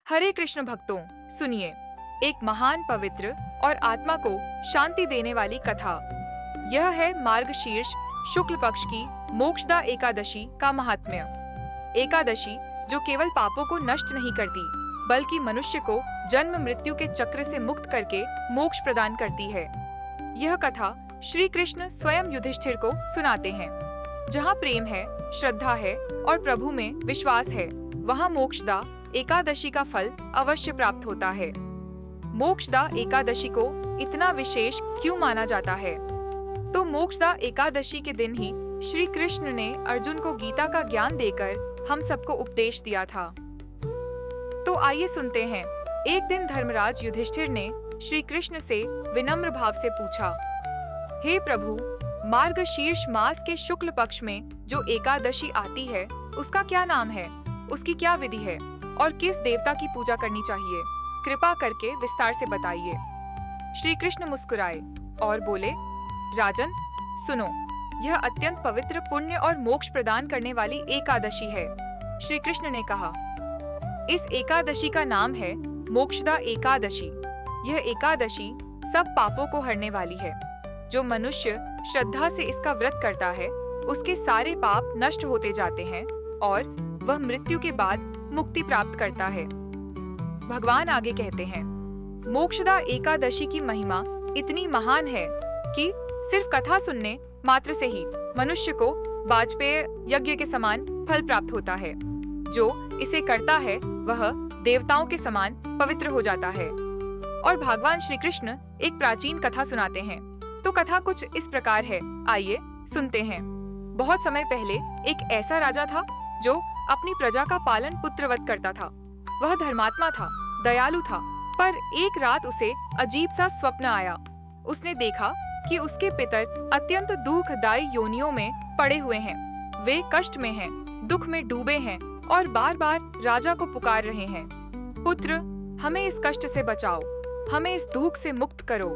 हरे कृष्ण भक्तों, सुनिए एक महान, पवित्र और आत्मा को शांति देने वाली कथा। यह है मार्गशीर्ष शुक्ल पक्ष की मोक्षदा एकादशी का महात्म्य। एकादशी जो केवल पापों को नष्ट नहीं करती, बल्कि मनुष्य को जन्म मृत्यु के चक्र से मुक्त करके मोक्ष प्रदान करती है। यह कथा श्री कृष्ण स्वयं युधिष्ठिर को सुनाते हैं। जहाँ प्रेम है, श्रद्धा है और प्रभु में विश्वास है, वहाँ मोक्षदा एकादशी का फल अवश्य प्राप्त होता है। मोक्षदा एकादशी को इतना विशेष क्यों माना जाता है? तो मोक्षदा एकादशी के दिन ही श्री कृष्ण ने अर्जुन को गीता का ज्ञान देकर हम सबको उपदेश दिया था। तो आइए सुनते हैं। एक दिन धर्मराज युधिष्ठिर ने श्री कृष्ण से विनम्र भाव से पूछा, हे प्रभु, मार्गशीर्ष मास के शुक्ल पक्ष में जो एकादशी आती है, उसका क्या नाम है, उसकी क्या विधि है और किस देवता की पूजा करनी चाहिए? कृपा करके विस्तार से बताइए। श्री कृष्ण मुस्कुराए और बोले, राजन सुनो, यह अत्यंत पवित्र, पुण्य और मोक्ष प्रदान करने वाली एकादशी है। श्री कृष्ण ने कहा, इस एकादशी का नाम है मोक्षदा एकादशी। यह एकादशी सब पापों को हरने वाली है। जो मनुष्य श्रद्धा से इसका व्रत करता है, उसके सारे पाप नष्ट होते जाते हैं और वह मृत्यु के बाद मुक्ति प्राप्त करता है। भगवान आगे कहते हैं, मोक्षदा एकादशी की महिमा इतनी महान है कि सिर्फ कथा सुनने मात्र से ही मनुष्य को वाजपेय यज्ञ के समान फल प्राप्त होता है। जो इसे करता है वह देवताओं के समान पवित्र हो जाता है। और भगवान श्री कृष्ण एक प्राचीन कथा सुनाते हैं। तो कथा कुछ इस प्रकार है, आइए सुनते हैं। बहुत समय पहले एक ऐसा राजा था जो अपनी प्रजा का पालन पुत्रवत करता था। वह धर्मात्मा था, दयालु था, पर एक रात उसे अजीब सा स्वप्न आया। उसने देखा कि उसके पितर अत्यंत दुखदायी योनियों में पड़े हुए हैं। वे कष्ट में हैं, दुख में डूबे हैं और बार बार राजा को पुकार रहे हैं, पुत्र, हमें इस कष्ट से बचाओ, हमें इस दुख से मुक्त करो।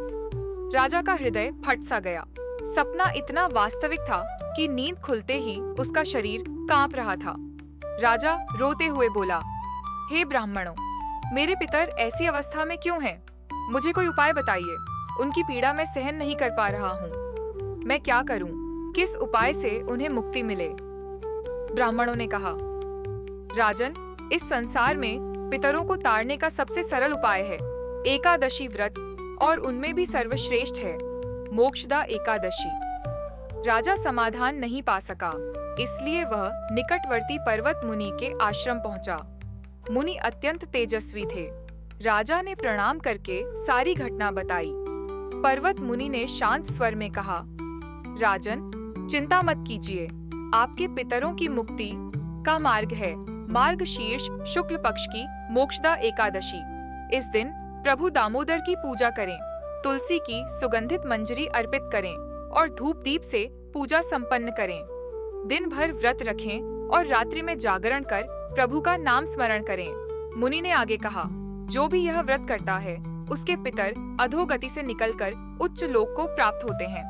राजा का हृदय फट सा गया। सपना इतना वास्तविक था कि नींद खुलते ही उसका शरीर कांप रहा था। राजा रोते हुए बोला, हे ब्राह्मणों, मेरे पितर ऐसी अवस्था में क्यों हैं? मुझे कोई उपाय बताइए। उनकी पीड़ा मैं सहन नहीं कर पा रहा हूँ। मैं क्या करूँ? किस उपाय से उन्हें मुक्ति मिले? ब्राह्मणों ने कहा, राजन, इस संसार में पितरों को तारने का सबसे सरल उपाय है एकादशी व्रत, और उनमें भी सर्वश्रेष्ठ है मोक्षदा एकादशी। राजा समाधान नहीं पा सका, इसलिए वह निकटवर्ती पर्वत मुनि के आश्रम पहुंचा। मुनि अत्यंत तेजस्वी थे। राजा ने प्रणाम करके सारी घटना बताई। पर्वत मुनि ने शांत स्वर में कहा, राजन, चिंता मत कीजिए, आपके पितरों की मुक्ति का मार्ग है मार्गशीर्ष शुक्ल पक्ष की मोक्षदा एकादशी। इस दिन प्रभु दामोदर की पूजा करें, तुलसी की सुगंधित मंजरी अर्पित करें और धूप दीप से पूजा संपन्न करें। दिन भर व्रत रखें और रात्रि में जागरण कर प्रभु का नाम स्मरण करें। मुनि ने आगे कहा, जो भी यह व्रत करता है, उसके पितर अधोगति से निकलकर उच्च लोक को प्राप्त होते हैं।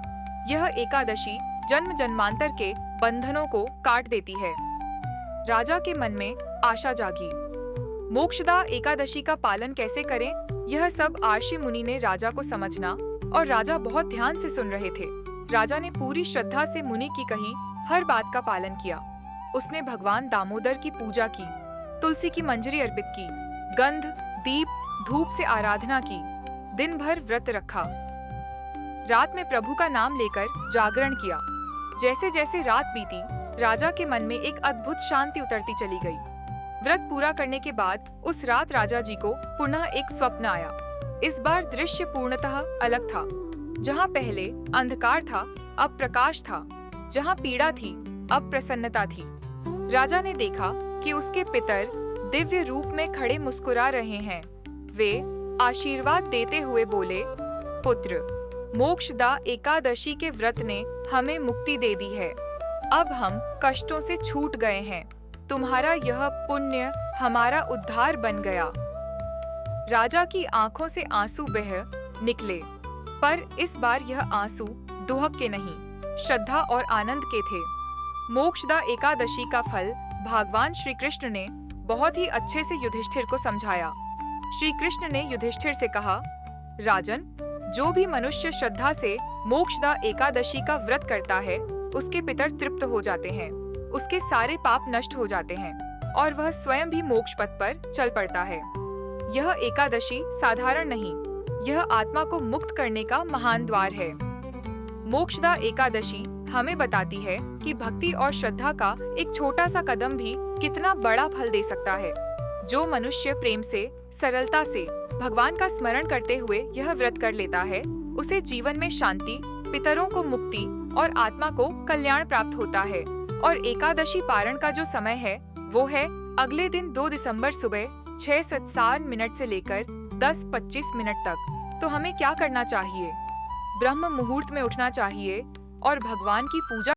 यह एकादशी जन्म जन्मांतर के बंधनों को काट देती है। राजा के मन में आशा जागी। मोक्षदा एकादशी का पालन कैसे करें, यह सब आर्षि मुनि ने राजा को समझना, और राजा बहुत ध्यान से सुन रहे थे। राजा ने पूरी श्रद्धा से मुनि की कही हर बात का पालन किया। उसने भगवान दामोदर की पूजा की, तुलसी की मंजरी अर्पित की, गंध, दीप, धूप से आराधना की, दिन भर व्रत रखा। रात में प्रभु का नाम लेकर जागरण किया। जैसे जैसे रात बीती, राजा के मन में एक अद्भुत शांति उतरती चली गई। व्रत पूरा करने के बाद उस रात राजा जी को पुनः एक स्वप्न आया। इस बार दृश्य पूर्णतः अलग था। जहाँ पहले अंधकार था, अब प्रकाश था। जहाँ पीड़ा थी, अब प्रसन्नता थी। राजा ने देखा कि उसके पितर दिव्य रूप में खड़े मुस्कुरा रहे हैं। वे आशीर्वाद देते हुए बोले, पुत्र, मोक्षदा एकादशी के व्रत ने हमें मुक्ति दे दी है। अब हम कष्टों से छूट गए हैं। तुम्हारा यह पुण्य हमारा उद्धार बन गया। राजा की आंखों से आंसू बह निकले, पर इस बार यह आंसू दुहक के नहीं, श्रद्धा और आनंद के थे। मोक्षदा एकादशी का फल भगवान श्री कृष्ण ने बहुत ही अच्छे से युधिष्ठिर को समझाया। श्री कृष्ण ने युधिष्ठिर से कहा, राजन, जो भी मनुष्य श्रद्धा से मोक्षदा एकादशी का व्रत करता है, उसके पितर तृप्त हो जाते हैं, उसके सारे पाप नष्ट हो जाते हैं और वह स्वयं भी मोक्ष पथ पर चल पड़ता है। यह एकादशी साधारण नहीं, यह आत्मा को मुक्त करने का महान द्वार है। मोक्षदा एकादशी हमें बताती है कि भक्ति और श्रद्धा का एक छोटा सा कदम भी कितना बड़ा फल दे सकता है। जो मनुष्य प्रेम से, सरलता से भगवान का स्मरण करते हुए यह व्रत कर लेता है, उसे जीवन में शांति, पितरों को मुक्ति और आत्मा को कल्याण प्राप्त होता है। और एकादशी पारण का जो समय है वो है अगले दिन 2 दिसंबर सुबह 6:57 से लेकर 10:25 तक। तो हमें क्या करना चाहिए? ब्रह्म मुहूर्त में उठना चाहिए और भगवान की पूजा